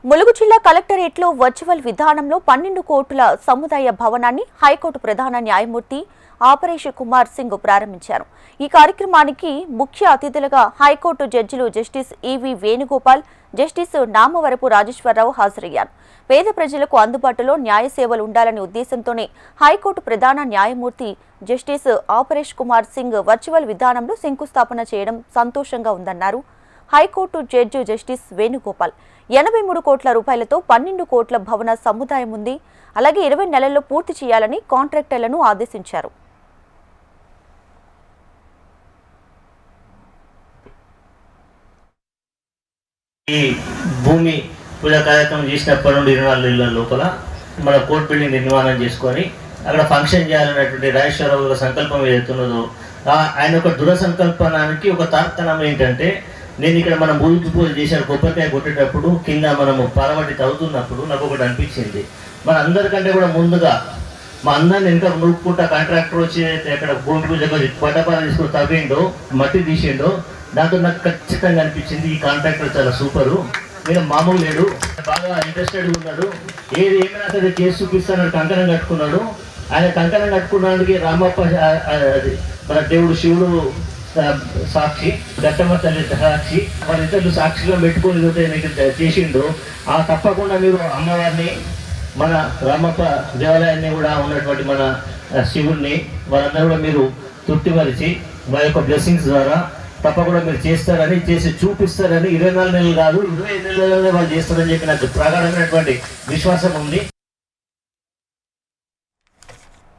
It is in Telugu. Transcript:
ములుగు జిల్లా కలెక్టరేట్లో వర్చువల్ విధానంలో 12 కోట్ల సముదాయ భవనాన్ని హైకోర్టు ప్రధాన న్యాయమూర్తి ఆపరేషన్ కుమార్ సింగ్ ప్రారంభించారు. ఈ కార్యక్రమానికి ముఖ్య అతిథులుగా హైకోర్టు జడ్జిలు జస్టిస్ ఈవి వేణుగోపాల్, జస్టిస్ నామవరపు రాజేశ్వరరావు హాజరయ్యారు. పేద ప్రజలకు అందుబాటులో న్యాయ సేవలు ఉండాలనే ఉద్దేశంతోనే హైకోర్టు ప్రధాన న్యాయమూర్తి justice operation Kumar Singh virtual విధానంలో శంకుస్థాపన చేయడం సంతోషంగా ఉందన్నారు. హైకోర్టు జడ్జి జస్టిస్ వేణుగోపాల్ 83 కోట్ల రూపాయలతో 12 కోట్ల భవన సముదాయం ఉంది. అలాగే 20 నెలల్లో పూర్తి చేయాలని కాంట్రాక్టర్లను ఆదేశించారు. ఈ భూమి పూజ కార్యక్రమం చేసినప్పటి నుండి 24 నెలల లోపల మన కోర్టు బిల్డింగ్ నిర్మాణం చేసుకొని అక్కడ ఫంక్షన్ చేయాలన్నటువంటి రాజేశ్వరరావు యొక్క సంకల్పం ఏదైతున్నదో ఆయన ఒక దృఢ సంకల్పనానికి ఒక తార్తనం ఏంటంటే, నేను ఇక్కడ మనం బూజు పూజ చేశాను, కొబ్బరికాయ కొట్టేటప్పుడు కింద మనము పారబట్టి తవ్వుతున్నప్పుడు నాకు ఒకటి అనిపించింది. మన అందరికంటే కూడా ముందుగా మా అందరిని వెనుక నూపుకుంటా కాంట్రాక్టర్ వచ్చి అక్కడ భూమి పూజకు పట్టపార తీసుకొని తవ్విండో మట్టి తీసిండో దాంతో నాకు ఖచ్చితంగా అనిపించింది ఈ కాంట్రాక్టర్ చాలా సూపరు, నేను మామూలు లేడు, బాగా ఇంట్రెస్టెడ్గా ఉన్నాడు, ఏమైనా సరే చేసి చూపిస్తాను కంకణం కట్టుకున్నాడు. ఆయన కంకణం కట్టుకున్నానికి రామప్ప మన దేవుడు శివుడు సాక్షి, దట్టమ్మ తల్లి సాక్షి, వాళ్ళిద్దరు సాక్షిగా పెట్టుకొని చేసిండు. తప్పకుండా మీరు అమ్మవారిని, మన రామప్ప దేవాలయాన్ని కూడా ఉన్నటువంటి మన శివుడిని వాళ్ళందరూ కూడా మీరు తృప్తిపరిచి వారి యొక్క బ్లెస్సింగ్స్ ద్వారా తప్పకుండా మీరు చేస్తారని, చేసి చూపిస్తారని, 24 నెలలు కాదు 25 నెలలలో వాళ్ళు చేస్తారని చెప్పి నాకు ప్రగాఢమైనటువంటి విశ్వాసం ఉంది.